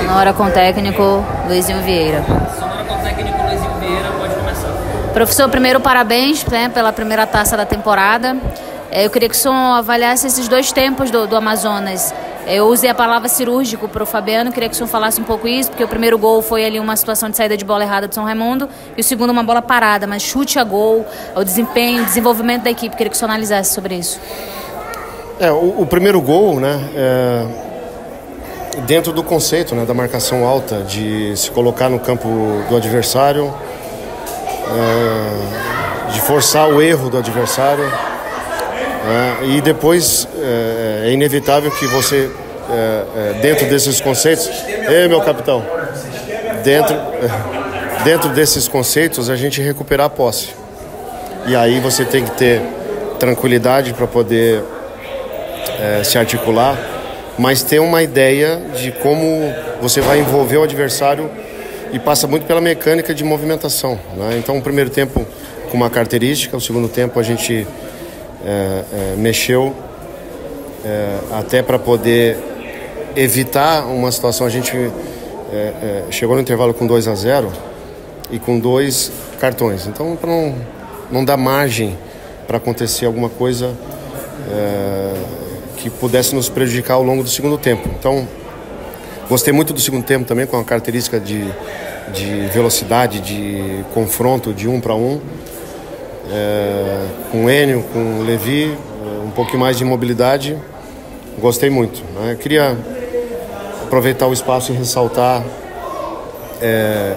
Sonora com o técnico Luizinho Vieira. Sonora com o técnico Luizinho Vieira, pode começar. Professor, primeiro parabéns, né, pela primeira taça da temporada. Eu queria que o senhor avaliasse esses dois tempos do Amazonas. Eu usei a palavra cirúrgico para o Fabiano, queria que o senhor falasse um pouco isso, porque o primeiro gol foi ali uma situação de saída de bola errada do São Raimundo, e o segundo uma bola parada, mas chute a gol, o desempenho, o desenvolvimento da equipe. Queria que o senhor analisasse sobre isso. O primeiro gol, né, dentro do conceito, né, da marcação alta, de se colocar no campo do adversário, de forçar o erro do adversário, e depois é inevitável que você, dentro desses conceitos, meu capitão, dentro desses conceitos a gente recuperar a posse, e aí você tem que ter tranquilidade para poder se articular, mas ter uma ideia de como você vai envolver o adversário, e passa muito pela mecânica de movimentação, né? Então o primeiro tempo com uma característica, o segundo tempo a gente mexeu até para poder evitar uma situação. A gente chegou no intervalo com 2-0 e com 2 cartões, então para não dar margem para acontecer alguma coisa que pudesse nos prejudicar ao longo do segundo tempo. Então gostei muito do segundo tempo também, com a característica de velocidade, de confronto de 1 para 1, com o Enio, com o Levi, um pouquinho mais de mobilidade. Gostei muito, né? Queria aproveitar o espaço e ressaltar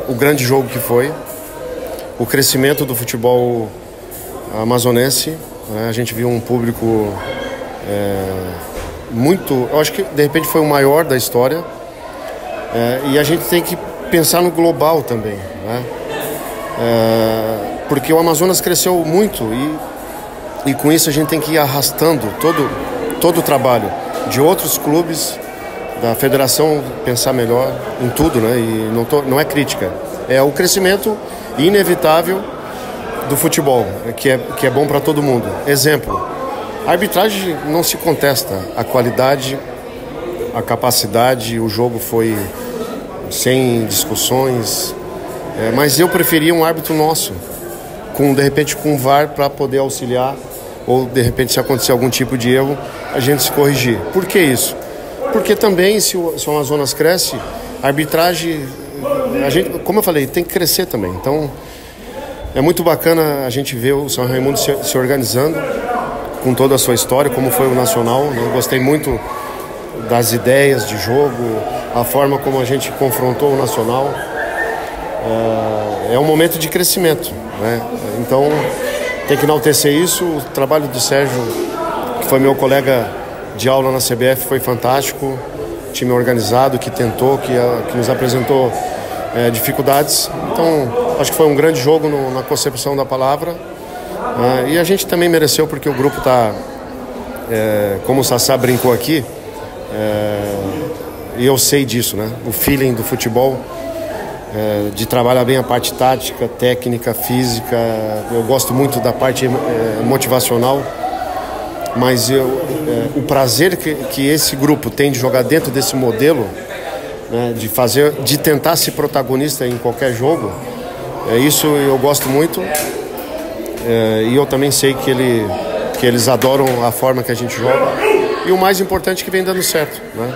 o grande jogo que foi, o crescimento do futebol amazonense, né? A gente viu um público muito, eu acho que de repente foi o maior da história, e a gente tem que pensar no global também, né? Porque o Amazonas cresceu muito, e com isso a gente tem que ir arrastando todo o trabalho de outros clubes, da federação, pensar melhor em tudo, né? E não é crítica, é o crescimento inevitável do futebol, que é bom para todo mundo. Exemplo, a arbitragem não se contesta, a qualidade, a capacidade, o jogo foi sem discussões, mas eu preferia um árbitro nosso, de repente com o VAR, para poder auxiliar, ou de repente se acontecer algum tipo de erro, a gente se corrigir. Por que isso? Porque também, se o Amazonas cresce, a arbitragem, a gente, como eu falei, tem que crescer também. Então é muito bacana a gente ver o São Raimundo se organizando com toda a sua história, como foi o Nacional. Eu gostei muito das ideias de jogo, a forma como a gente confrontou o Nacional. É um momento de crescimento, né? Então tem que enaltecer isso. O trabalho do Sérgio, que foi meu colega de aula na CBF, foi fantástico. Time organizado, que tentou, que nos apresentou dificuldades. Então acho que foi um grande jogo na concepção da palavra, e a gente também mereceu, porque o grupo está, como o Sassá brincou aqui, e eu sei disso, né? O feeling do futebol, de trabalhar bem a parte tática, técnica, física. Eu gosto muito da parte motivacional, mas o prazer que esse grupo tem de jogar dentro desse modelo, né, de tentar ser protagonista em qualquer jogo, isso eu gosto muito, e eu também sei que eles adoram a forma que a gente joga, e o mais importante é que vem dando certo, né?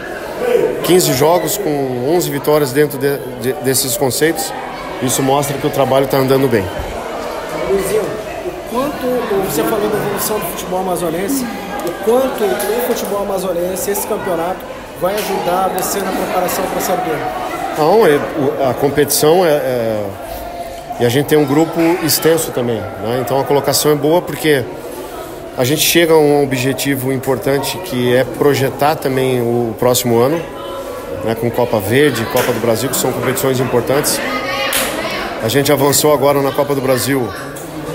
15 jogos com 11 vitórias dentro desses conceitos, isso mostra que o trabalho está andando bem. Luizinho, o quanto você falou da evolução do futebol amazonense, o quanto o futebol amazonense, esse campeonato, vai ajudar você na preparação para a Série B? Não, a competição e a gente tem um grupo extenso também, né? Então a colocação é boa, porque a gente chega a um objetivo importante, que é projetar também o próximo ano, né, com Copa Verde, Copa do Brasil, que são competições importantes. A gente avançou agora na Copa do Brasil,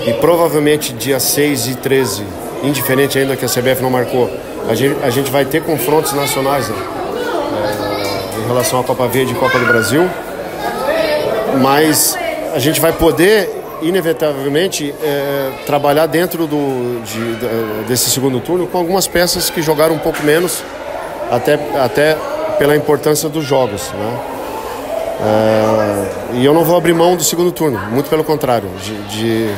e provavelmente dia 6 e 13, indiferente ainda que a CBF não marcou, a gente vai ter confrontos nacionais, né, em relação à Copa Verde e Copa do Brasil, mas a gente vai poder, inevitavelmente, trabalhar dentro desse segundo turno com algumas peças que jogaram um pouco menos, até pela importância dos jogos, né? E eu não vou abrir mão do segundo turno, muito pelo contrário, de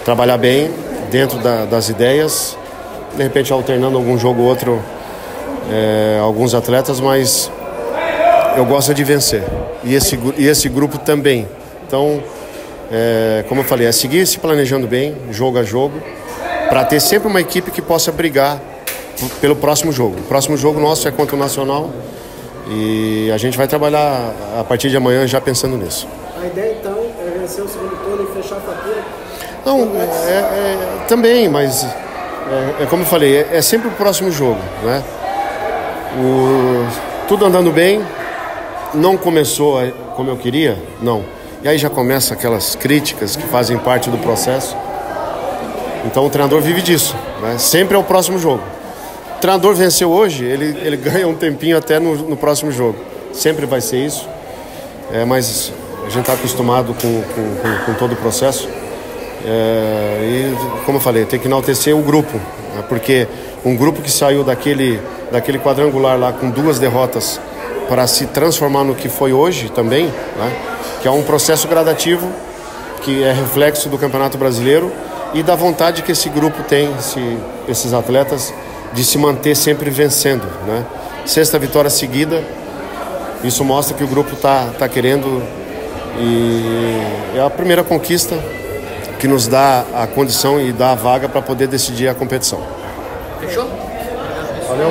trabalhar bem dentro das ideias, de repente alternando algum jogo ou outro, alguns atletas, mas eu gosto de vencer, e esse grupo também. Então, como eu falei, é seguir se planejando bem, jogo a jogo, para ter sempre uma equipe que possa brigar pelo próximo jogo. O próximo jogo nosso é contra o Nacional, e a gente vai trabalhar a partir de amanhã já pensando nisso. A ideia então é vencer o segundo turno e fechar a fatura? Não, também, mas como eu falei, é sempre o próximo jogo, né? Tudo andando bem, não começou como eu queria, não. E aí já começa aquelas críticas que fazem parte do processo. Então o treinador vive disso, né? Sempre é o próximo jogo. O treinador venceu hoje, ele ganha um tempinho até no próximo jogo. Sempre vai ser isso. Mas a gente está acostumado com todo o processo. E, como eu falei, tem que enaltecer o grupo, né? Porque um grupo que saiu daquele quadrangular lá com 2 derrotas para se transformar no que foi hoje também, né? Que é um processo gradativo, que é reflexo do Campeonato Brasileiro e da vontade que esse grupo tem, esses atletas, de se manter sempre vencendo, né? 6ª vitória seguida, isso mostra que o grupo tá querendo, e é a primeira conquista que nos dá a condição e dá a vaga para poder decidir a competição. Fechou? Valeu.